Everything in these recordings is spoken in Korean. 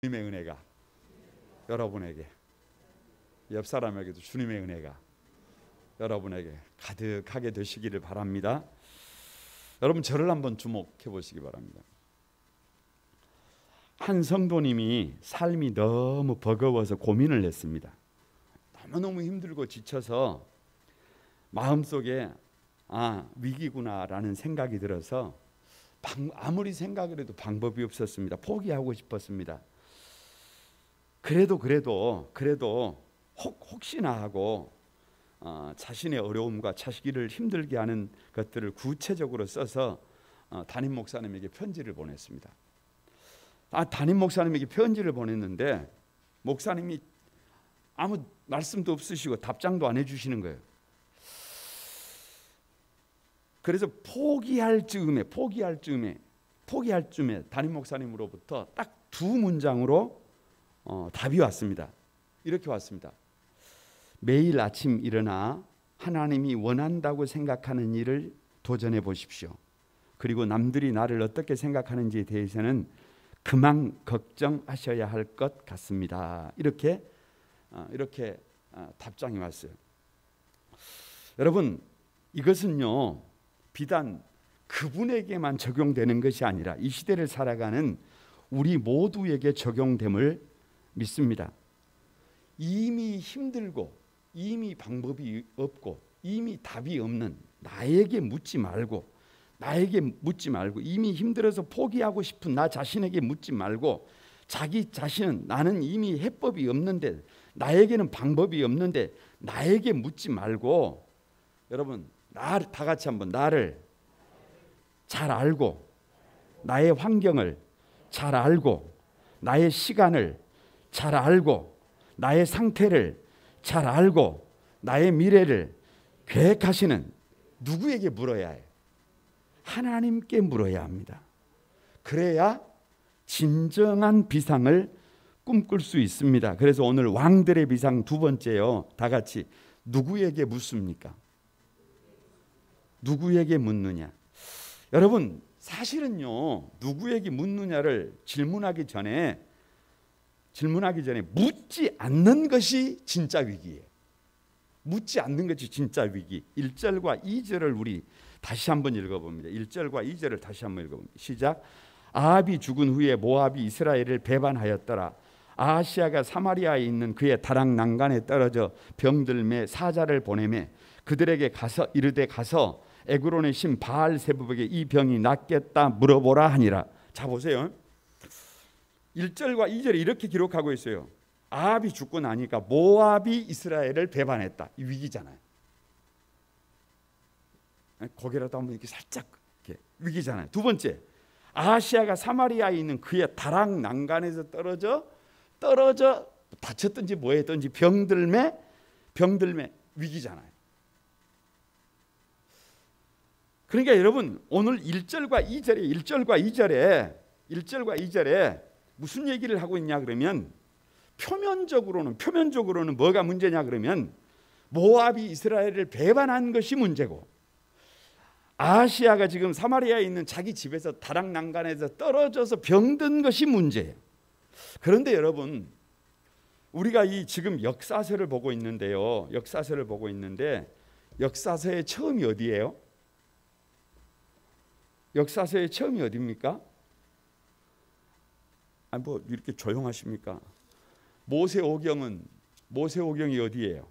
주님의 은혜가 여러분에게, 옆 사람에게도 주님의 은혜가 여러분에게 가득하게 되시기를 바랍니다. 여러분 저를 한번 주목해 보시기 바랍니다. 한 성도님이 삶이 너무 버거워서 고민을 했습니다. 너무너무 힘들고 지쳐서 마음속에 위기구나라는 생각이 들어서 아무리 생각을 해도 방법이 없었습니다. 포기하고 싶었습니다. 그래도 혹시나 하고 자신의 어려움과 자식을 힘들게 하는 것들을 구체적으로 써서 담임 목사님에게 편지를 보냈습니다. 담임 목사님에게 편지를 보냈는데 목사님이 아무 말씀도 없으시고 답장도 안 해주시는 거예요. 그래서 포기할 즈음에 담임 목사님으로부터 딱 두 문장으로 답이 왔습니다. 이렇게 왔습니다. 매일 아침 일어나 하나님이 원한다고 생각하는 일을 도전해 보십시오. 그리고 남들이 나를 어떻게 생각하는지에 대해서는 그만 걱정하셔야 할 것 같습니다. 이렇게 답장이 왔어요. 여러분 이것은요 비단 그분에게만 적용되는 것이 아니라 이 시대를 살아가는 우리 모두에게 적용됨을 믿습니다. 이미 힘들고 이미 방법이 없고 이미 답이 없는 나에게 묻지 말고 이미 힘들어서 포기하고 싶은 나 자신에게 묻지 말고 자기 자신은 나는 이미 해법이 없는데 나에게는 방법이 없는데 나에게 묻지 말고 여러분 다 같이 한번 나를 잘 알고 나의 환경을 잘 알고 나의 시간을 잘 알고 나의 상태를 잘 알고 나의 미래를 계획하시는 누구에게 물어야 해요? 하나님께 물어야 합니다. 그래야 진정한 비상을 꿈꿀 수 있습니다. 그래서 오늘 왕들의 비상 두 번째요. 다 같이 누구에게 묻습니까? 누구에게 묻느냐? 여러분 사실은요 누구에게 묻느냐를 질문하기 전에 묻지 않는 것이 진짜 위기예요. 묻지 않는 것이 진짜 위기. 1절과 2절을 우리 다시 한번 읽어봅니다. 1절과 2절을 다시 한번 읽어봅니다. 시작. 아합이 죽은 후에 모압이 이스라엘을 배반하였더라. 아하시아가 사마리아에 있는 그의 다락 난간에 떨어져 병들매 사자를 보내매 그들에게 가서 이르되 가서 에그론의 신 바알세부백에 이 병이 낫겠다 물어보라 하니라. 자 보세요. 1절과 2절에 이렇게 기록하고 있어요. 아합이 죽고 나니까 모압이 이스라엘을 배반했다. 이 위기잖아요. 고개라도 한번 이렇게 살짝 이렇게 위기잖아요. 두 번째, 아하시아가 사마리아에 있는 그의 다락 난간에서 떨어져 다쳤든지 뭐했든지 병들매 위기잖아요. 그러니까 여러분 오늘 1절과 2절에 무슨 얘기를 하고 있냐 그러면 표면적으로는 뭐가 문제냐 그러면 모압이 이스라엘을 배반한 것이 문제고 아하시아가 지금 사마리아에 있는 자기 집에서 다락 난간에서 떨어져서 병든 것이 문제예요. 그런데 여러분 우리가 이 지금 역사서를 보고 있는데 역사서의 처음이 어디예요? 역사서의 처음이 어디입니까? 뭐 이렇게 조용하십니까? 모세오경이 어디예요?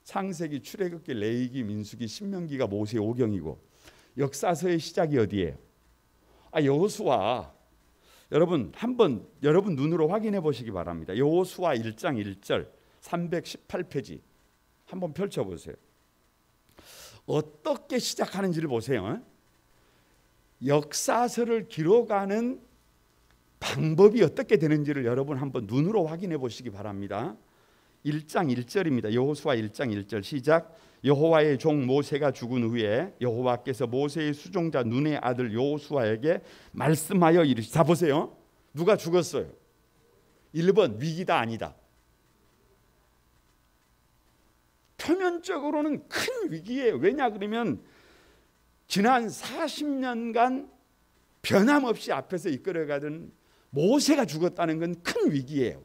창세기, 출애굽기, 레위기, 민수기, 신명기가 모세오경이고 역사서의 시작이 어디예요? 여호수아. 여러분 한번 여러분 눈으로 확인해 보시기 바랍니다. 여호수아 1장 1절 318페이지 한번 펼쳐보세요. 어떻게 시작하는지를 보세요. 역사서를 기록하는 방법이 어떻게 되는지를 여러분 한번 눈으로 확인해 보시기 바랍니다. 1장 1절입니다. 여호수아 1장 1절 시작. 여호와의 종 모세가 죽은 후에 여호와께서 모세의 수종자 눈의 아들 여호수아에게 말씀하여 이르시되. 자 보세요. 누가 죽었어요? 1번 위기다 아니다. 표면적으로는 큰 위기예요. 왜냐 그러면 지난 40년간 변함없이 앞에서 이끌어가던 모세가 죽었다는 건 큰 위기예요.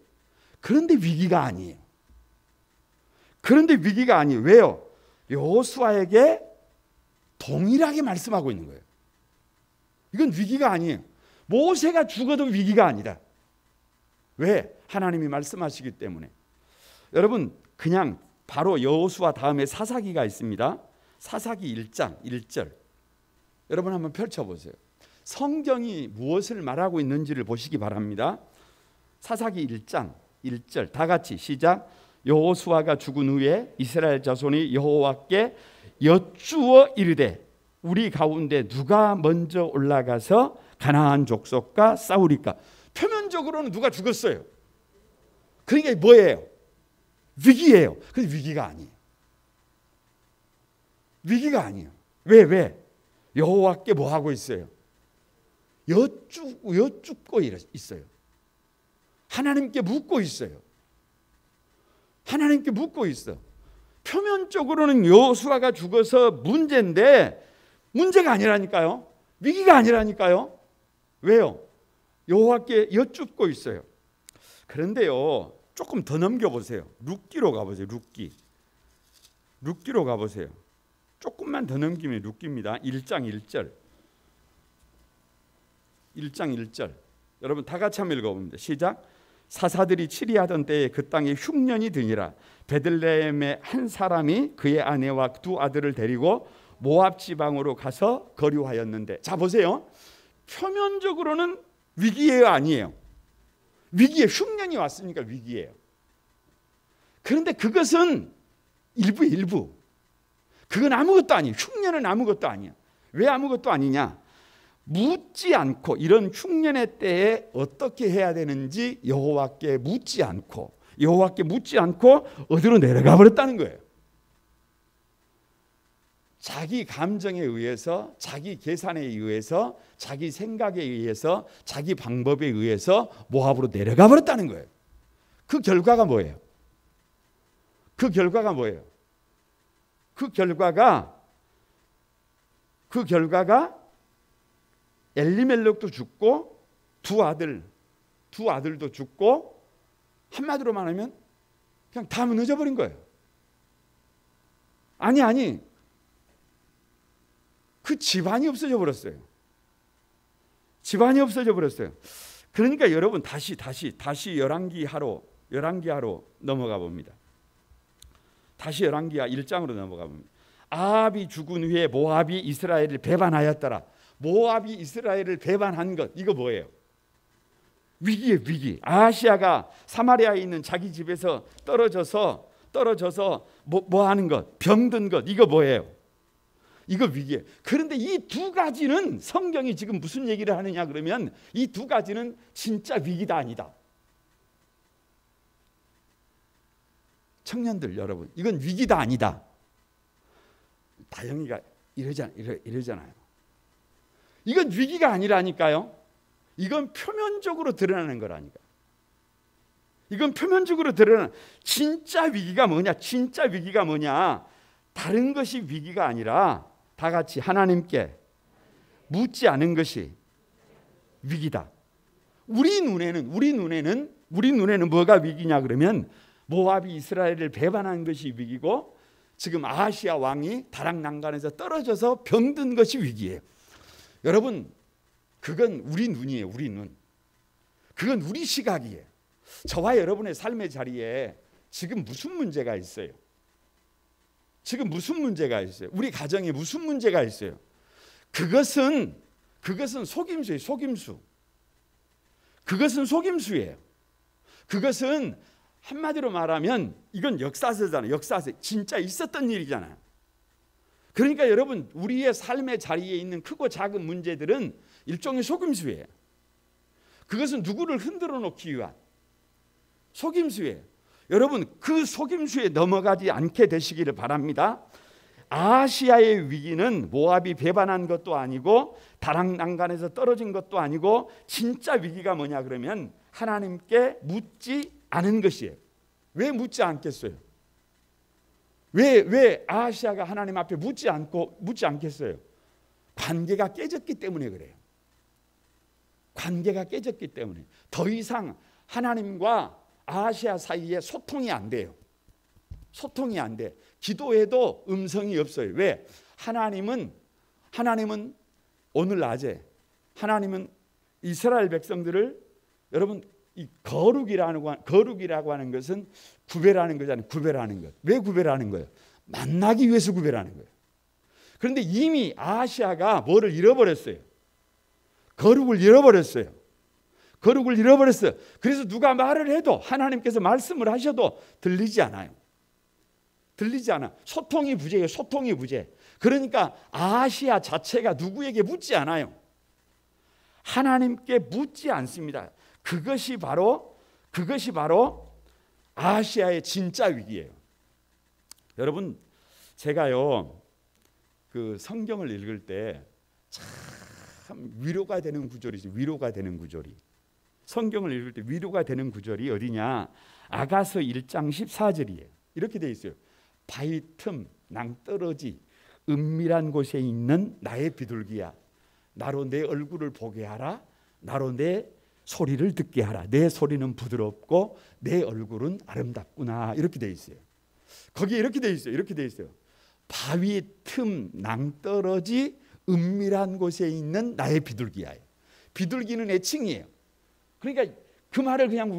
그런데 위기가 아니에요. 그런데 위기가 아니에요. 왜요? 여호수아에게 동일하게 말씀하고 있는 거예요. 이건 위기가 아니에요. 모세가 죽어도 위기가 아니다. 왜? 하나님이 말씀하시기 때문에. 여러분, 그냥 바로 여호수아 다음에 사사기가 있습니다. 사사기 1장 1절. 여러분 한번 펼쳐보세요. 성경이 무엇을 말하고 있는지를 보시기 바랍니다. 사사기 1장 1절 다 같이 시작. 여호수아가 죽은 후에 이스라엘 자손이 여호와께 여쭈어 이르되 우리 가운데 누가 먼저 올라가서 가나안 족속과 싸우리까? 표면적으로는 누가 죽었어요. 그러니까 뭐예요? 위기예요. 근데 위기가 아니에요. 위기가 아니에요. 왜? 여호와께 뭐 하고 있어요? 여쭙고 있어요. 하나님께 묻고 있어요. 하나님께 묻고 있어. 표면적으로는 여호수아가 죽어서 문제인데 문제가 아니라니까요. 위기가 아니라니까요. 왜요? 여호와께 여쭙고 있어요. 그런데요, 조금 더 넘겨보세요. 룻기로 가보세요. 룻기로 가보세요. 조금만 더 넘기면 룻기입니다. 1장 1절. 1장 1절. 여러분 다 같이 한번 읽어봅니다. 시작. 사사들이 치리하던 때에 그 땅에 흉년이 드니라. 베들레헴의 한 사람이 그의 아내와 두 아들을 데리고 모압 지방으로 가서 거류하였는데, 자 보세요. 표면적으로는 위기예요, 아니에요? 위기에 흉년이 왔으니까 위기예요. 그런데 그것은 일부. 그건 아무것도 아니에요. 흉년은 아무것도 아니야. 왜 아무것도 아니냐? 묻지 않고, 이런 흉년의 때에 어떻게 해야 되는지 여호와께 묻지 않고 어디로 내려가 버렸다는 거예요. 자기 감정에 의해서, 자기 계산에 의해서, 자기 생각에 의해서, 자기 방법에 의해서 모압으로 내려가 버렸다는 거예요. 그 결과가 뭐예요? 그 결과가 엘리멜렉도 죽고 두 아들도 죽고, 한마디로 말하면 그냥 다 무너져 버린 거예요. 아니 그 집안이 없어져 버렸어요. 그러니까 여러분 다시 열왕기하로 넘어가 봅니다. 다시 열왕기하 1장으로 넘어가 봅니다. 아합이 죽은 후에 모압이 이스라엘을 배반하였더라. 모압이 이스라엘을 배반한 것, 이거 뭐예요? 위기예요, 위기. 아하시아가 사마리아에 있는 자기 집에서 떨어져서 뭐 하는 것, 병든 것, 이거 뭐예요? 이거 위기예요. 그런데 이 두 가지는 성경이 지금 무슨 얘기를 하느냐 그러면, 이 두 가지는 진짜 위기다 아니다. 청년들 여러분, 이건 위기다 아니다. 다영이가 이러잖아요. 이건 위기가 아니라니까요. 이건 표면적으로 드러나는 거라니까. 이건 표면적으로 드러나는, 진짜 위기가 뭐냐? 다른 것이 위기가 아니라 다 같이 하나님께 묻지 않은 것이 위기다. 우리 눈에는 뭐가 위기냐 그러면, 모압이 이스라엘을 배반한 것이 위기고, 지금 아하시아 왕이 다락난간에서 떨어져서 병든 것이 위기예요. 여러분, 그건 우리 눈이에요. 우리 눈. 그건 우리 시각이에요. 저와 여러분의 삶의 자리에 지금 무슨 문제가 있어요? 우리 가정에 무슨 문제가 있어요? 그것은 속임수예요. 속임수예요. 그것은 한마디로 말하면 이건 역사서잖아요. 역사서. 진짜 있었던 일이잖아요. 그러니까 여러분, 우리의 삶의 자리에 있는 크고 작은 문제들은 일종의 속임수예요. 그것은 누구를 흔들어 놓기 위한 속임수예요. 여러분, 그 속임수에 넘어가지 않게 되시기를 바랍니다. 아시아의 위기는 모압이 배반한 것도 아니고 다락난간에서 떨어진 것도 아니고, 진짜 위기가 뭐냐 그러면 하나님께 묻지 않은 것이에요. 왜 묻지 않겠어요? 왜 아하시아가 하나님 앞에 묻지 않겠어요? 관계가 깨졌기 때문에 그래요. 관계가 깨졌기 때문에 더 이상 하나님과 아하시아 사이에 소통이 안 돼요. 소통이 안 돼. 기도해도 음성이 없어요. 왜? 하나님은 오늘 낮에 하나님은 이스라엘 백성들을, 여러분, 이 거룩이라고 하는 것은 구별하는 거잖아요. 구별하는 것. 왜 구별하는 거예요? 만나기 위해서 구별하는 거예요. 그런데 이미 아하시아가 뭐를 잃어버렸어요? 거룩을 잃어버렸어요. 거룩을 잃어버렸어요. 그래서 누가 말을 해도, 하나님께서 말씀을 하셔도 들리지 않아요. 들리지 않아. 소통이 부재예요. 소통이 부재. 그러니까 아하시아 자체가 누구에게 묻지 않아요. 하나님께 묻지 않습니다. 그것이 바로 아하시아의 진짜 위기예요. 여러분, 제가요 그 성경을 읽을 때 참 위로가 되는 구절이죠. 위로가 되는 구절이. 성경을 읽을 때 위로가 되는 구절이 어디냐? 아가서 1장 14절이에요. 이렇게 돼 있어요. 바위 틈 낭떠러지 은밀한 곳에 있는 나의 비둘기야, 나로 내 얼굴을 보게 하라. 나로 내 소리를 듣게 하라. 내 소리는 부드럽고 내 얼굴은 아름답구나. 이렇게 돼 있어요. 거기에 이렇게 돼 있어요. 이렇게 돼 있어요. 바위 틈 낭떠러지 은밀한 곳에 있는 나의 비둘기야. 비둘기는 애칭이에요. 그러니까 그 말을 그냥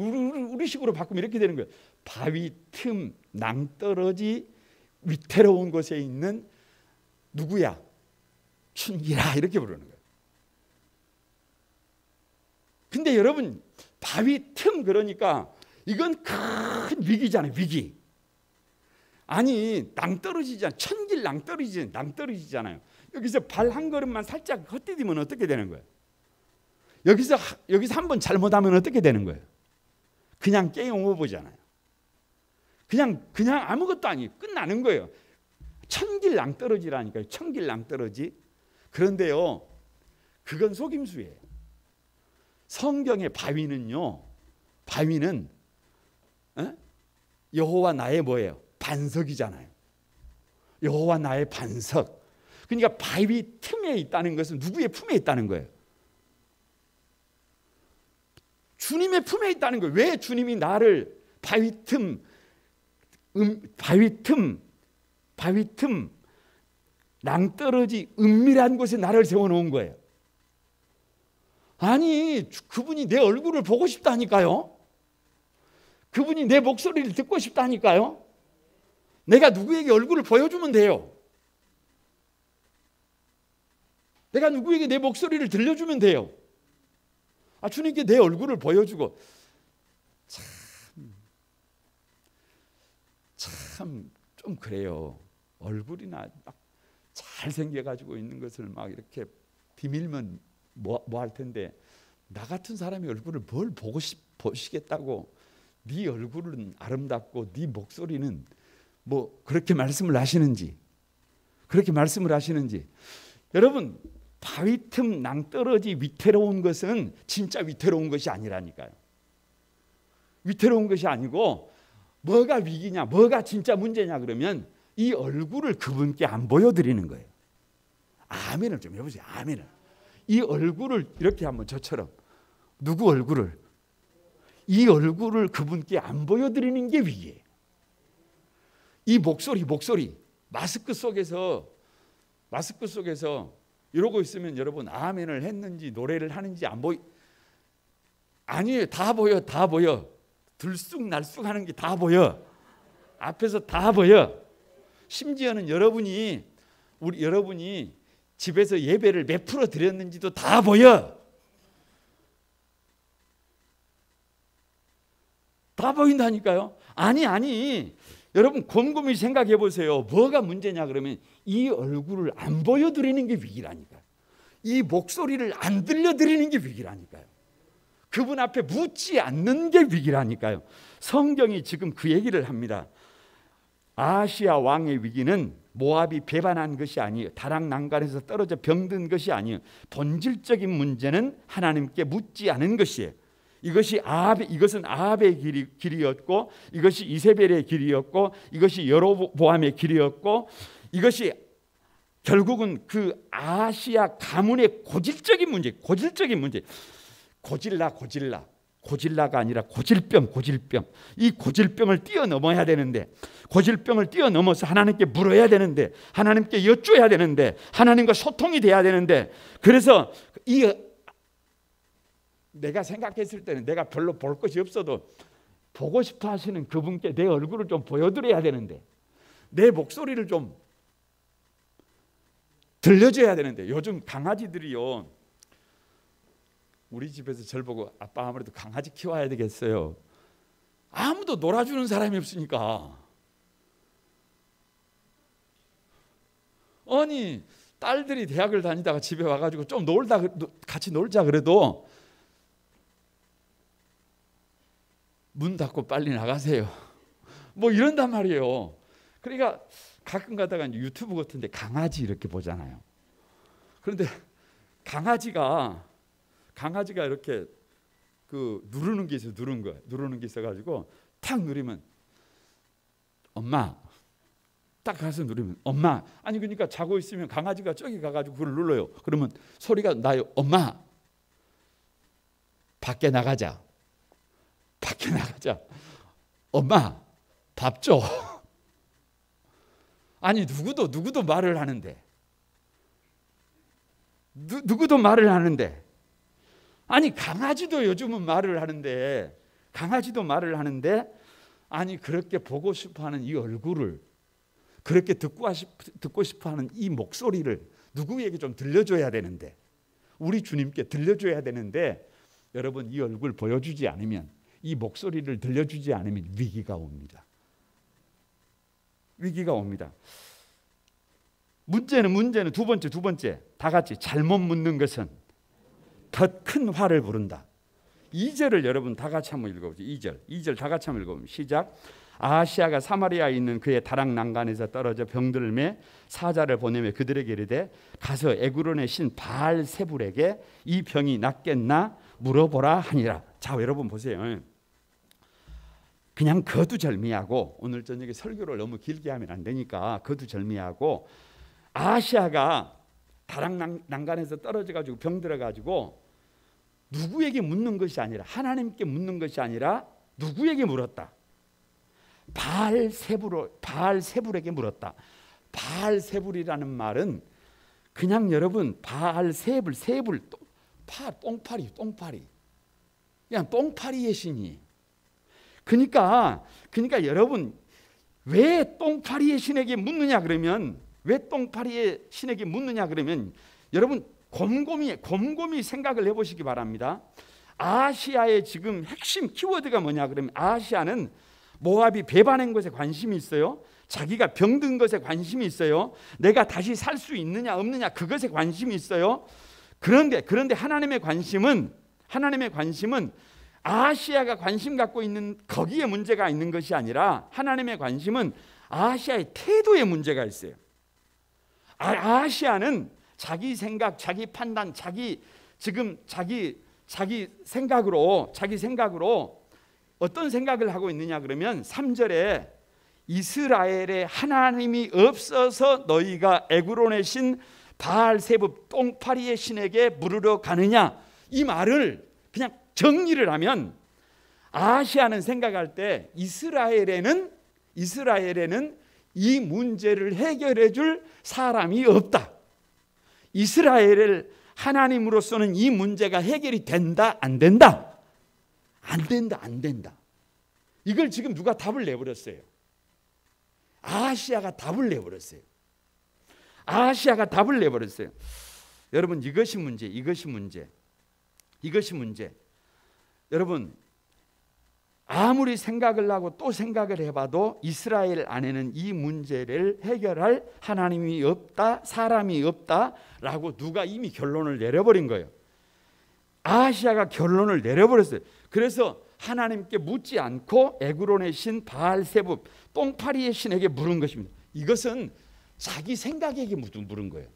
우리식으로 바꾸면 이렇게 되는 거예요. 바위 틈 낭떠러지 위태로운 곳에 있는 누구야? 춘기라. 이렇게 부르는 거예요. 근데 여러분, 바위 틈, 그러니까 이건 큰 위기잖아요. 위기. 아니, 낭떠러지잖아요. 천길 낭떠러지잖아요. 여기서 발 한 걸음만 살짝 헛디디면 어떻게 되는 거예요? 여기서 한번 잘못하면 어떻게 되는 거예요? 그냥 게임 오버잖아요. 그냥 아무것도 아니에요. 끝나는 거예요. 천길 낭떠러지라니까요. 천길 낭떠러지. 그런데요, 그건 속임수예요. 성경의 바위는요, 바위는 여호와 나의 뭐예요? 반석이잖아요. 여호와 나의 반석. 그러니까 바위 틈에 있다는 것은 누구의 품에 있다는 거예요? 주님의 품에 있다는 거예요. 왜 주님이 나를 바위 틈 낭떠러지 은밀한 곳에 나를 세워놓은 거예요. 아니, 그분이 내 얼굴을 보고 싶다니까요. 그분이 내 목소리를 듣고 싶다니까요. 내가 누구에게 얼굴을 보여주면 돼요. 내가 누구에게 내 목소리를 들려주면 돼요. 주님께 내 얼굴을 보여주고. 참 좀 그래요. 얼굴이나 막 잘생겨가지고 있는 것을 막 이렇게 비밀면 뭐 할 텐데, 나 같은 사람의 얼굴을 뭘 보시겠다고. 네 얼굴은 아름답고 네 목소리는 뭐 그렇게 말씀을 하시는지. 여러분, 바위 틈 낭떠러지 위태로운 것은 진짜 위태로운 것이 아니라니까요. 위태로운 것이 아니고, 뭐가 위기냐, 뭐가 진짜 문제냐 그러면 이 얼굴을 그분께 안 보여드리는 거예요. 아멘을 좀 해보세요. 아멘을. 이 얼굴을 이렇게 한번 저처럼, 누구 얼굴을, 이 얼굴을 그분께 안 보여드리는 게 위기예요. 이 목소리 마스크 속에서 이러고 있으면 여러분 아멘을 했는지 노래를 하는지 안 보이. 아니에요. 다 보여. 들쑥날쑥 하는 게 다 보여. 앞에서 다 보여. 심지어는 여러분이 집에서 예배를 몇 프로 드렸는지도 다 보여. 다 보인다니까요. 아니. 여러분 곰곰이 생각해 보세요. 뭐가 문제냐 그러면 이 얼굴을 안 보여드리는 게 위기라니까요. 이 목소리를 안 들려드리는 게 위기라니까요. 그분 앞에 묻지 않는 게 위기라니까요. 성경이 지금 그 얘기를 합니다. 아하시아 왕의 위기는 모압이 배반한 것이 아니에요. 다락난간에서 떨어져 병든 것이 아니에요. 본질적인 문제는 하나님께 묻지 않은 것이에요. 이것은 아합의 길이었고, 이것이 이세벨의 길이었고, 이것이 여로보암의 길이었고, 이것이 결국은 그 아하시아 가문의 고질적인 문제. 고질라가 아니라 고질병. 이 고질병을 뛰어넘어야 되는데, 고질병을 뛰어넘어서 하나님께 물어야 되는데, 하나님께 여쭈어야 되는데, 하나님과 소통이 돼야 되는데, 그래서 내가 생각했을 때는 내가 별로 볼 것이 없어도 보고 싶어 하시는 그분께 내 얼굴을 좀 보여드려야 되는데, 내 목소리를 좀 들려줘야 되는데, 요즘 강아지들이요, 우리 집에서 절 보고 아빠 아무래도 강아지 키워야 되겠어요. 아무도 놀아주는 사람이 없으니까. 아니 딸들이 대학을 다니다가 집에 와가지고 좀 같이 놀자 그래도 문 닫고 빨리 나가세요. 뭐 이런단 말이에요. 그러니까 가끔 가다가 유튜브 같은데 강아지 이렇게 보잖아요. 그런데 강아지가 이렇게 누르는 게 있어요. 누르는 게 있어가지고 탁 누르면 엄마, 딱 가서 누르면 엄마. 아니 그러니까 자고 있으면 강아지가 저기 가가지고 그걸 눌러요. 그러면 소리가 나요. 엄마, 밖에 나가자. 엄마, 밥 줘. 아니 누구도 말을 하는데, 누구도 말을 하는데, 아니 강아지도 요즘은 말을 하는데, 아니 그렇게 보고 싶어하는 이 얼굴을, 그렇게 듣고 싶어하는 이 목소리를 누구에게 좀 들려줘야 되는데, 우리 주님께 들려줘야 되는데, 여러분 이 얼굴 보여주지 않으면, 이 목소리를 들려주지 않으면 위기가 옵니다. 문제는 두 번째 다 같이 잘못 묻는 것은 더 큰 화를 부른다. 2절을 여러분 다 같이 한번 읽어보세요. 2절 다 같이 한번 읽어보면 시작. 아하시아가 사마리아에 있는 그의 다락 난간에서 떨어져 병들을 매 사자를 보내며 그들에게 이르되 가서 에그론의 신 바알세불에게 이 병이 낫겠나 물어보라 하니라. 자, 여러분 보세요. 그냥 거두절미하고, 오늘 저녁에 설교를 너무 길게 하면 안 되니까 거두절미하고, 아하시아가 다락 난간에서 떨어져 가지고 병들어 가지고 누구에게 묻는 것이 아니라, 하나님께 묻는 것이 아니라 누구에게 물었다? 바알세불에게 물었다. 바알세불이라는 말은 그냥 여러분 바알세불, 똥파리, 그냥 똥파리의 신이. 그러니까 여러분 왜 똥파리의 신에게 묻느냐 그러면, 여러분 곰곰이 생각을 해보시기 바랍니다. 아시아의 지금 핵심 키워드가 뭐냐 그러면, 아시아는 모압이 배반한 것에 관심이 있어요. 자기가 병든 것에 관심이 있어요. 내가 다시 살 수 있느냐 없느냐 그것에 관심이 있어요. 그런데 하나님의 관심은 아시아가 관심 갖고 있는 거기에 문제가 있는 것이 아니라, 하나님의 관심은 아시아의 태도에 문제가 있어요. 아시아는 자기 생각, 자기 판단, 자기 생각으로 어떤 생각을 하고 있느냐 그러면 3절에 이스라엘에 하나님이 없어서 너희가 에그론의 신 바알세불 똥파리의 신에게 물으러 가느냐, 이 말을 그냥 정리를 하면, 아시아는 생각할 때 이스라엘에는 이 문제를 해결해 줄 사람이 없다. 이스라엘을 하나님으로서는 이 문제가 해결이 된다 안 된다? 안 된다. 이걸 지금 누가 답을 내버렸어요? 아시아가 답을 내버렸어요. 여러분 이것이 문제. 여러분 아무리 생각을 하고 또 생각을 해봐도 이스라엘 안에는 이 문제를 해결할 하나님이 없다, 사람이 없다라고 누가 이미 결론을 내려버린 거예요. 아시아가 결론을 내려버렸어요. 그래서 하나님께 묻지 않고 에그론의 신 바알세불 똥파리의 신에게 물은 것입니다. 이것은 자기 생각에게 물은 거예요.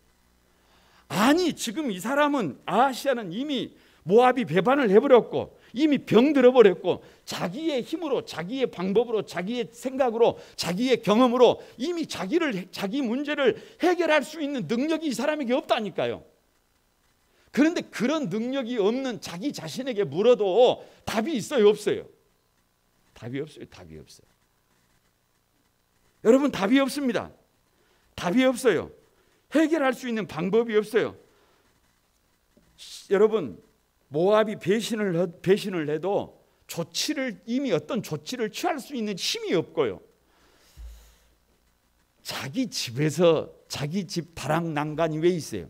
아니 지금 이 사람은, 아시아는 이미 모압이 배반을 해버렸고 이미 병들어 버렸고, 자기의 힘으로, 자기의 방법으로, 자기의 생각으로, 자기의 경험으로 이미 자기 문제를 해결할 수 있는 능력이 이 사람에게 없다니까요. 그런데 그런 능력이 없는 자기 자신에게 물어도 답이 있어요, 없어요? 답이 없어요. 답이 없어요. 여러분, 답이 없습니다. 답이 없어요. 해결할 수 있는 방법이 없어요. 여러분, 모압이 배신을 해도 이미 어떤 조치를 취할 수 있는 힘이 없고요. 자기 집에서 자기 집 다락 난간이 왜 있어요?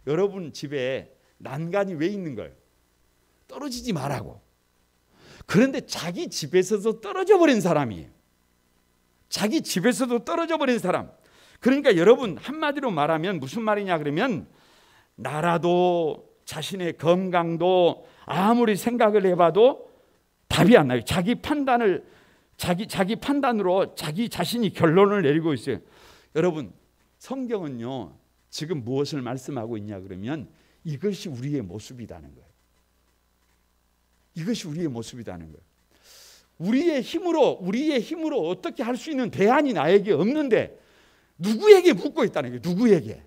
여러분 집에 난간이 왜 있는 거예요? 떨어지지 말라고. 그런데 자기 집에서도 떨어져 버린 사람이에요. 자기 집에서도 떨어져 버린 사람. 그러니까 여러분, 한마디로 말하면 무슨 말이냐 그러면, 나라도 자신의 건강도 아무리 생각을 해봐도 답이 안 나요. 자기 판단으로 자기 자신이 결론을 내리고 있어요. 여러분, 성경은요 지금 무엇을 말씀하고 있냐 그러면, 이것이 우리의 모습이라는 거예요. 이것이 우리의 모습이라는 거예요. 우리의 힘으로 어떻게 할 수 있는 대안이 나에게 없는데 누구에게 묻고 있다는 거예요. 누구에게?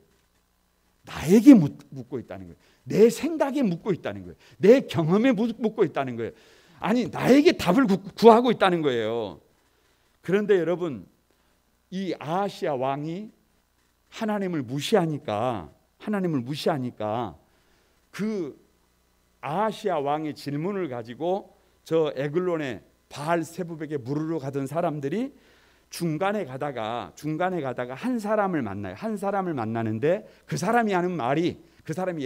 나에게 묻고 있다는 거예요. 내 생각에 묻고 있다는 거예요. 내 경험에 묻고 있다는 거예요. 아니, 나에게 답을 구하고 있다는 거예요. 그런데 여러분, 이 아하시아 왕이 하나님을 무시하니까 그 아하시아 왕의 질문을 가지고 저 에글론의 바알 세부백에 물으러 가던 사람들이 중간에 가다가 한 사람을 만나요. 한 사람을 만나는데 그 사람이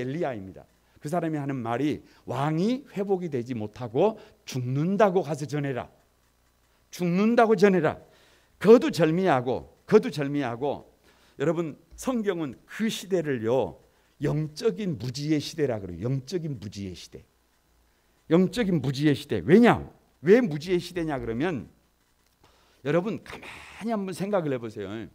엘리야입니다. 그 사람이 하는 말이, 왕이 회복이 되지 못하고 죽는다고 가서 전해라. 죽는다고 전해라. 거두절미하고 여러분, 성경은 그 시대를요 영적인 무지의 시대라 그래요. 영적인 무지의 시대. 영적인 무지의 시대. 왜 무지의 시대냐 그러면, 여러분 가만히 한번 생각을 해보세요.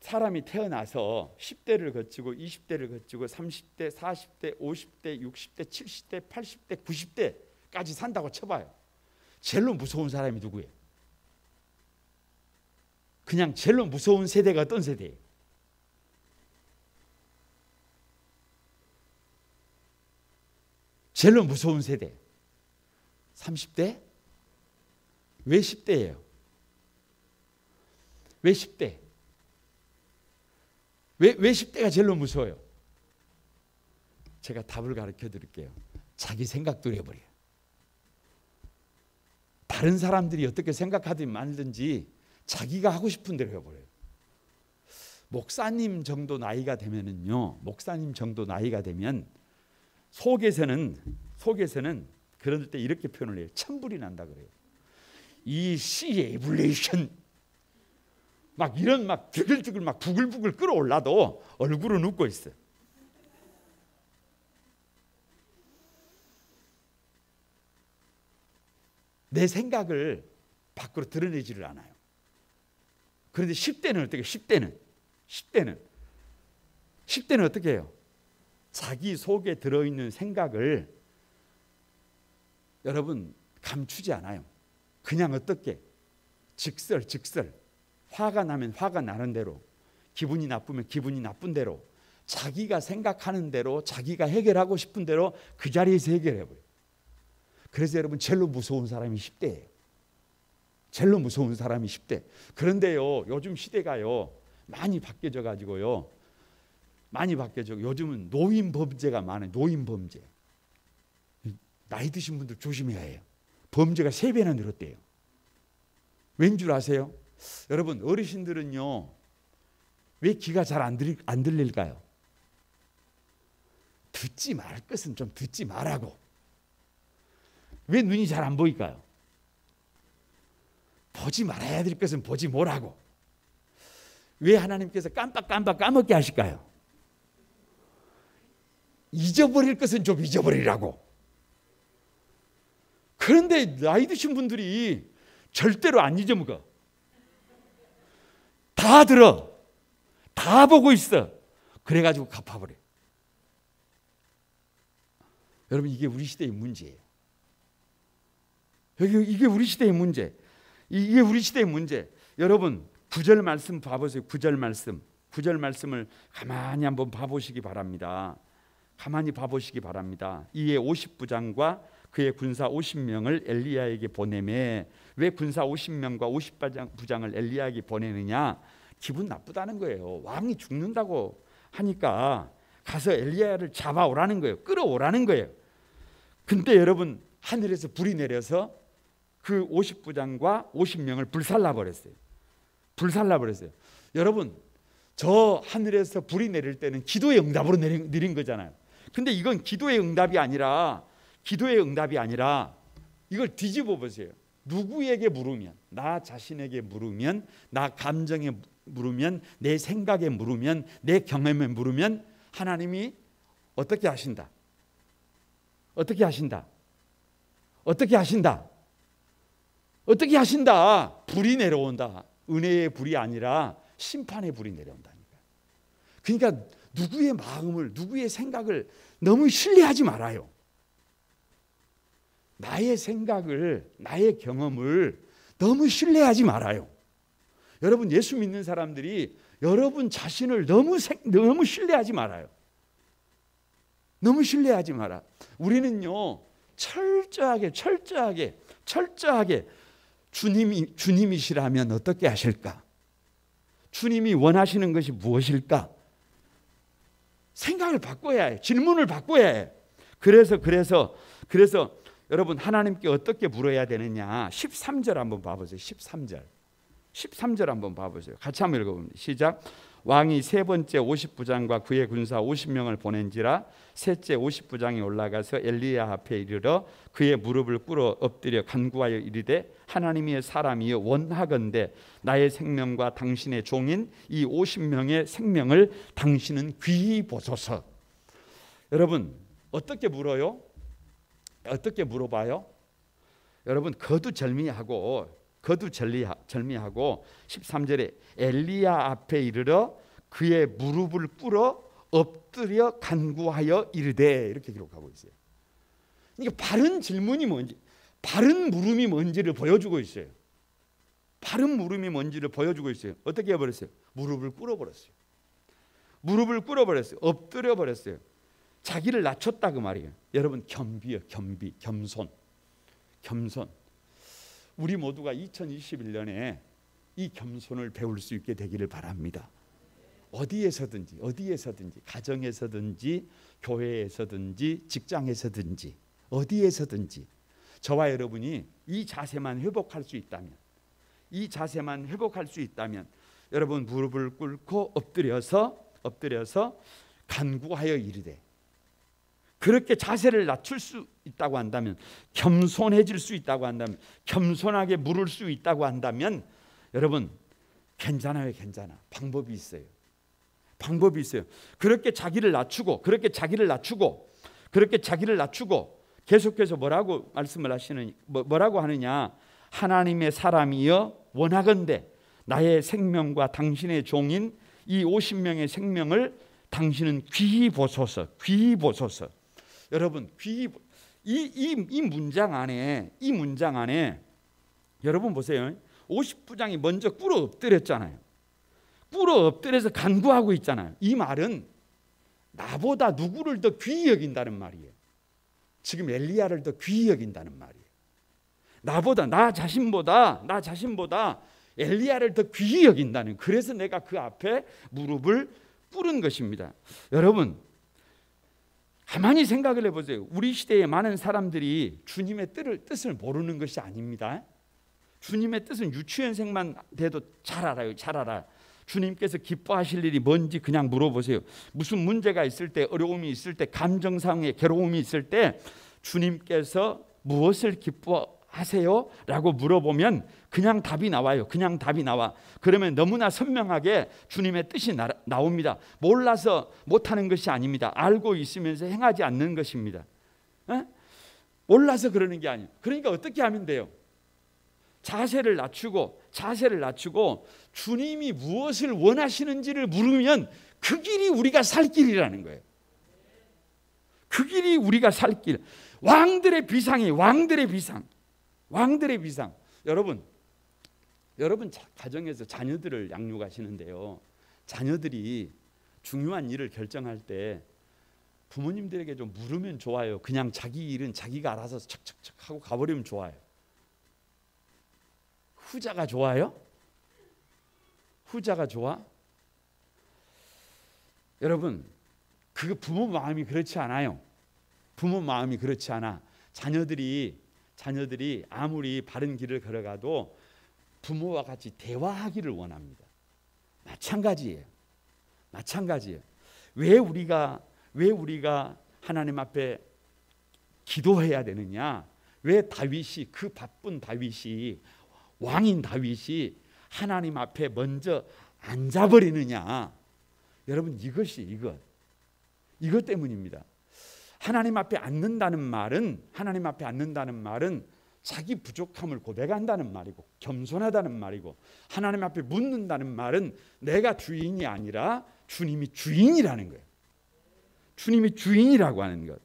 사람이 태어나서 10대를 거치고 20대를 거치고 30대, 40대, 50대, 60대, 70대, 80대, 90대까지 산다고 쳐봐요. 제일 무서운 사람이 누구예요? 그냥 제일 무서운 세대가 어떤 세대예요? 제일 무서운 세대 30대? 왜 10대예요? 왜 10대? 왜 10대가 제일 무서워요? 제가 답을 가르쳐 드릴게요. 자기 생각대로 해버려요. 다른 사람들이 어떻게 생각하든 말든지 자기가 하고 싶은 대로 해버려요. 목사님 정도 나이가 되면 속에서는 그럴 때 이렇게 표현을 해요. 천불이 난다 그래요. 이 씨의 에블레이션 이런 드글드글 부글부글 끓어올라도 얼굴은 웃고 있어요. 내 생각을 밖으로 드러내지를 않아요. 그런데 10대는 어떻게 해요? 10대는 어떻게 해요? 자기 속에 들어있는 생각을 여러분 감추지 않아요. 그냥 어떻게? 직설. 화가 나면 화가 나는 대로, 기분이 나쁘면 기분이 나쁜 대로, 자기가 생각하는 대로, 자기가 해결하고 싶은 대로 그 자리에서 해결해버려요. 그래서 여러분 제일 무서운 사람이 10대예요. 제일 무서운 사람이 10대. 그런데요, 요즘 시대가요 많이 바뀌어져 가지고요. 요즘은 노인 범죄가 많아요. 노인 범죄. 나이 드신 분들 조심해야 해요. 범죄가 3배나 늘었대요. 왠 줄 아세요? 여러분, 어르신들은요 왜 귀가 잘 안 들릴까요? 듣지 말 것은 좀 듣지 말라고. 왜 눈이 잘 안 보일까요? 보지 말아야 될 것은 보지 말라고. 왜 하나님께서 깜빡 까먹게 하실까요? 잊어버릴 것은 좀 잊어버리라고. 그런데 나이 드신 분들이 절대로 안 잊어먹어. 다 들어. 다 보고 있어. 그래가지고 갚아버려. 여러분, 이게 우리 시대의 문제예요. 이게 우리 시대의 문제. 이게 우리 시대의 문제. 여러분 9절 말씀 봐보세요. 9절 말씀. 9절 말씀을 가만히 한번 봐보시기 바랍니다. 가만히 봐보시기 바랍니다. 이에 50부장과 그의 군사 50명을 엘리야에게 보내매. 왜 군사 50명과 50부장을 엘리야에게 보내느냐? 기분 나쁘다는 거예요. 왕이 죽는다고 하니까 가서 엘리야를 잡아오라는 거예요. 끌어오라는 거예요. 근데 여러분, 하늘에서 불이 내려서 그 50부장과 50명을 불살라버렸어요. 불살라버렸어요. 여러분, 저 하늘에서 불이 내릴 때는 기도의 응답으로 내린 거잖아요. 근데 이건 기도의 응답이 아니라 이걸 뒤집어 보세요. 누구에게 물으면, 나 자신에게 물으면, 나 감정에 물으면, 내 생각에 물으면, 내 경험에 물으면 하나님이 어떻게 하신다? 어떻게 하신다? 어떻게 하신다? 어떻게 하신다? 불이 내려온다. 은혜의 불이 아니라 심판의 불이 내려온다니까. 그러니까 누구의 마음을, 누구의 생각을 너무 신뢰하지 말아요. 나의 생각을, 나의 경험을 너무 신뢰하지 말아요. 여러분, 예수 믿는 사람들이 여러분 자신을 너무 신뢰하지 말아요. 너무 신뢰하지 마라. 우리는요, 철저하게 주님이시라면 어떻게 하실까? 주님이 원하시는 것이 무엇일까? 생각을 바꿔야 해. 질문을 바꿔야 해. 그래서 여러분, 하나님께 어떻게 물어야 되느냐? 13절 한번 봐보세요. 13절 한번 봐보세요. 같이 한번 읽어봅니다. 시작. 왕이 세 번째 50부장과 그의 군사 50명을 보낸지라 셋째 50부장이 올라가서 엘리야 앞에 이르러 그의 무릎을 꿇어 엎드려 간구하여 이르되 하나님의 사람이여 원하건대 나의 생명과 당신의 종인 이 50명의 생명을 당신은 귀히 보소서. 여러분, 어떻게 물어요? 어떻게 물어봐요? 여러분, 거두절미하고 13절에 엘리야 앞에 이르러 그의 무릎을 꿇어 엎드려 간구하여 이르되 이렇게 기록하고 있어요. 그러니까 바른 질문이 뭔지, 바른 물음이 뭔지를 보여주고 있어요. 바른 물음이 뭔지를 보여주고 있어요. 어떻게 해버렸어요? 무릎을 꿇어버렸어요. 무릎을 꿇어버렸어요. 엎드려버렸어요. 자기를 낮췄다 그 말이에요. 여러분, 겸비요. 겸손. 우리 모두가 2021년에 이 겸손을 배울 수 있게 되기를 바랍니다. 어디에서든지 가정에서든지 교회에서든지 직장에서든지 어디에서든지 저와 여러분이 이 자세만 회복할 수 있다면 여러분, 무릎을 꿇고 엎드려서 간구하여 이르되, 그렇게 자세를 낮출 수 있다고 한다면, 겸손해질 수 있다고 한다면, 겸손하게 물을 수 있다고 한다면 여러분, 괜찮아요. 방법이 있어요. 그렇게 자기를 낮추고 계속해서 뭐라고 말씀을 하시는, 뭐라고 하느냐? 하나님의 사람이여 원하건대 나의 생명과 당신의 종인 이 50명의 생명을 당신은 귀히 보소서. 여러분, 이 문장 안에 여러분 보세요. 50부장이 먼저 꿇어 엎드렸잖아요. 꿇어 엎드려서 간구하고 있잖아요. 이 말은 나보다 누구를 더 귀히 여긴다는 말이에요. 지금 엘리야를 더 귀히 여긴다는 말이에요. 나 자신보다 엘리야를 더 귀히 여긴다는, 그래서 내가 그 앞에 무릎을 꿇은 것입니다. 여러분, 가만히 생각을 해보세요. 우리 시대에 많은 사람들이 주님의 뜻을 모르는 것이 아닙니다. 주님의 뜻은 유치원생만 돼도 잘 알아요. 주님께서 기뻐하실 일이 뭔지 그냥 물어보세요. 무슨 문제가 있을 때, 어려움이 있을 때, 감정상의 괴로움이 있을 때 주님께서 무엇을 기뻐하세요? 라고 물어보면 그냥 답이 나와요. 그러면 너무나 선명하게 주님의 뜻이 나옵니다. 몰라서 못하는 것이 아닙니다. 알고 있으면서 행하지 않는 것입니다. 몰라서 그러는 게 아니에요. 그러니까 어떻게 하면 돼요? 자세를 낮추고 주님이 무엇을 원하시는지를 물으면 그 길이 우리가 살 길이라는 거예요. 그 길이 우리가 살 길. 왕들의 비상. 여러분 가정에서 자녀들을 양육하시는데요. 자녀들이 중요한 일을 결정할 때 부모님들에게 좀 물으면 좋아요. 그냥 자기 일은 자기가 알아서 척척척 하고 가버리면 좋아요. 후자가 좋아요? 후자가 좋아? 여러분, 그 부모 마음이 그렇지 않아요. 부모 마음이 그렇지 않아. 자녀들이 아무리 바른 길을 걸어가도 부모와 같이 대화하기를 원합니다. 마찬가지예요. 왜 우리가 하나님 앞에 기도해야 되느냐? 왜 다윗이, 그 바쁜 다윗이, 왕인 다윗이 하나님 앞에 먼저 앉아버리느냐? 여러분, 이것 때문입니다. 하나님 앞에 앉는다는 말은 자기 부족함을 고백한다는 말이고, 겸손하다는 말이고, 하나님 앞에 묻는다는 말은 내가 주인이 아니라 주님이 주인이라는 거예요. 주님이 주인이라고 하는 것.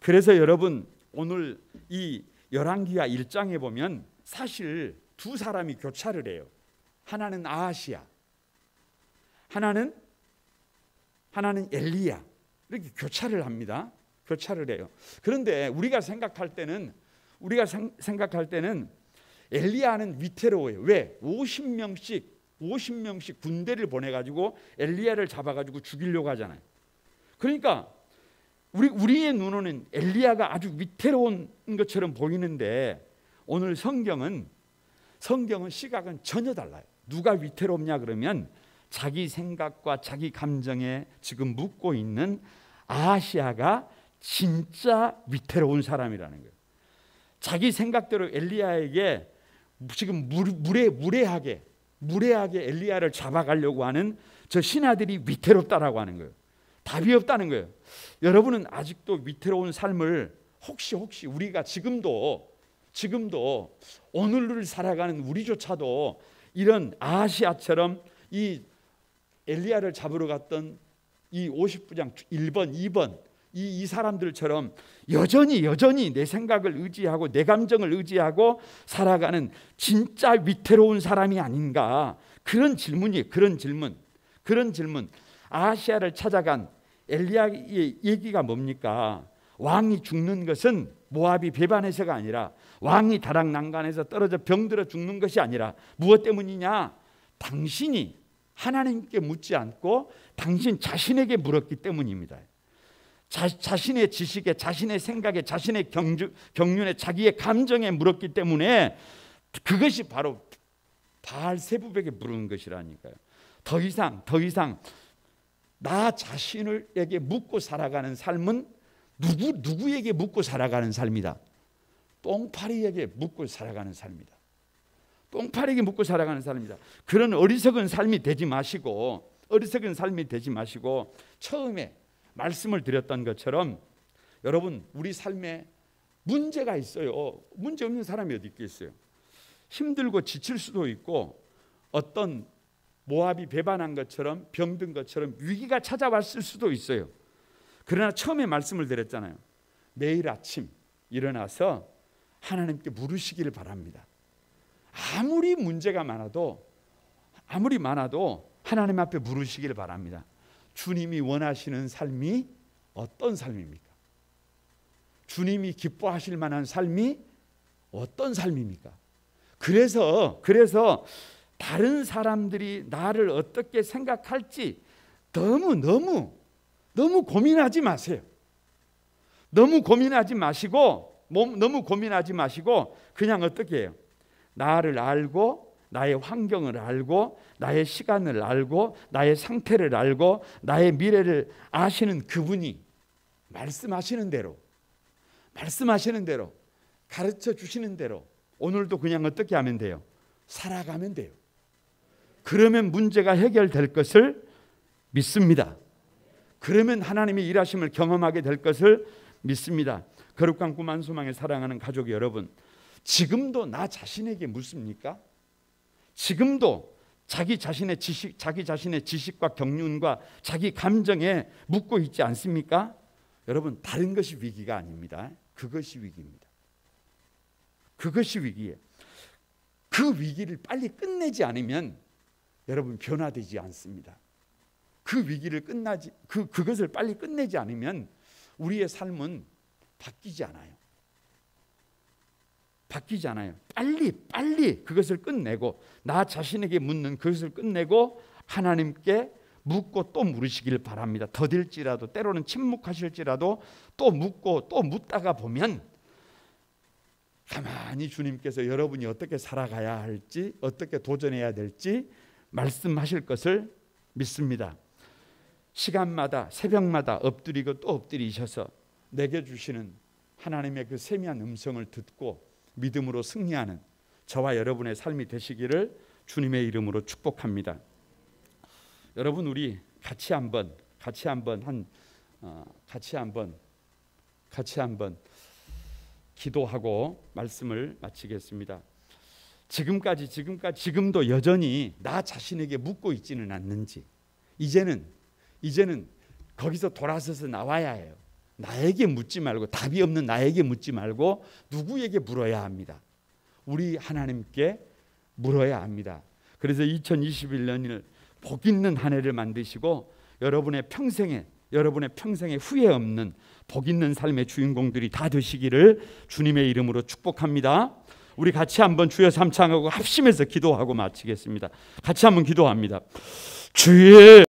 그래서 여러분, 오늘 이 열왕기하 1장에 보면 사실 두 사람이 교차를 해요. 하나는 아하시야, 하나는 엘리야. 이렇게 교차를 합니다. 교차를 해요. 그런데 우리가 생각할 때는 엘리야는 위태로워요. 왜? 50명씩 군대를 보내가지고 엘리야를 잡아가지고 죽이려고 하잖아요. 그러니까 우리의 눈으로는 엘리야가 아주 위태로운 것처럼 보이는데, 오늘 성경은 시각은 전혀 달라요. 누가 위태롭냐 그러면 자기 생각과 자기 감정에 지금 묻고 있는 아하시야가 진짜 위태로운 사람이라는 거예요. 자기 생각대로 엘리야에게 지금 무례하게 엘리야를 잡아가려고 하는 저 신하들이 위태롭다라고 하는 거예요. 답이 없다는 거예요. 여러분은 아직도 위태로운 삶을 혹시 우리가 지금도 오늘을 살아가는 우리조차도 이런 아하시야처럼 이 엘리야를 잡으러 갔던 이 50부장 1번, 2번 이 사람들처럼 여전히 내 생각을 의지하고 내 감정을 의지하고 살아가는 진짜 위태로운 사람이 아닌가, 그런 질문이에요. 그런 질문. 아하시야를 찾아간 엘리야의 얘기가 뭡니까? 왕이 죽는 것은 모압이 배반해서가 아니라, 왕이 다락난간에서 떨어져 병들어 죽는 것이 아니라 무엇 때문이냐? 당신이 하나님께 묻지 않고 당신 자신에게 물었기 때문입니다. 자신의 지식에, 자신의 생각에, 자신의 경륜에, 자기의 감정에 물었기 때문에 그것이 바로 바알세붑에게 물은 것이라니까요. 더 이상 나 자신에게 묻고 살아가는 삶은 누구에게 묻고 살아가는 삶이다. 똥파리에게 묻고 살아가는 삶이다. 똥파리에게 묻고 살아가는 삶이다. 그런 어리석은 삶이 되지 마시고 처음에 말씀을 드렸던 것처럼 여러분, 우리 삶에 문제가 있어요. 문제 없는 사람이 어디 있겠어요? 힘들고 지칠 수도 있고, 어떤 모압이 배반한 것처럼, 병든 것처럼 위기가 찾아왔을 수도 있어요. 그러나 처음에 말씀을 드렸잖아요. 매일 아침 일어나서 하나님께 물으시기를 바랍니다. 아무리 문제가 많아도 하나님 앞에 물으시기를 바랍니다. 주님이 원하시는 삶이 어떤 삶입니까? 주님이 기뻐하실 만한 삶이 어떤 삶입니까? 그래서 다른 사람들이 나를 어떻게 생각할지 너무 고민하지 마세요. 너무 고민하지 마시고 그냥 어떻게 해요? 나를 알고, 나의 환경을 알고, 나의 시간을 알고, 나의 상태를 알고, 나의 미래를 아시는 그분이 말씀하시는 대로 가르쳐 주시는 대로 오늘도 그냥 어떻게 하면 돼요? 살아가면 돼요. 그러면 문제가 해결될 것을 믿습니다. 그러면 하나님의 일하심을 경험하게 될 것을 믿습니다. 거룩한 꿈 한소망에 사랑하는 가족 여러분, 지금도 나 자신에게 묻습니까? 지금도 자기 자신의 지식과 경륜과 자기 감정에 묻고 있지 않습니까? 여러분, 다른 것이 위기가 아닙니다. 그것이 위기입니다. 그것이 위기예요. 그 위기를 빨리 끝내지 않으면 여러분 변화되지 않습니다. 그 위기를 그것을 빨리 끝내지 않으면 우리의 삶은 바뀌지 않아요. 바뀌지 않아요. 빨리 그것을 끝내고 나 자신에게 묻는 그것을 끝내고 하나님께 묻고 또 물으시길 바랍니다. 더딜지라도 때로는 침묵하실지라도 또 묻고 또 묻다가 보면 가만히 주님께서 여러분이 어떻게 살아가야 할지 어떻게 도전해야 될지 말씀하실 것을 믿습니다. 시간마다 새벽마다 엎드리고 또 엎드리셔서 내게 주시는 하나님의 그 세미한 음성을 듣고 믿음으로 승리하는 저와 여러분의 삶이 되시기를 주님의 이름으로 축복합니다. 여러분 우리 같이 한번 기도하고 말씀을 마치겠습니다. 지금도 여전히 나 자신에게 묻고 있지는 않는지 이제는 거기서 돌아서서 나와야 해요. 나에게 묻지 말고 답이 없는 나에게 묻지 말고 누구에게 물어야 합니다. 우리 하나님께 물어야 합니다. 그래서 2021년을 복 있는 한 해를 만드시고 여러분의 평생에 후회 없는 복 있는 삶의 주인공들이 다 되시기를 주님의 이름으로 축복합니다. 우리 같이 한번 주여 삼창하고 합심해서 기도하고 마치겠습니다. 같이 한번 기도합니다. 주의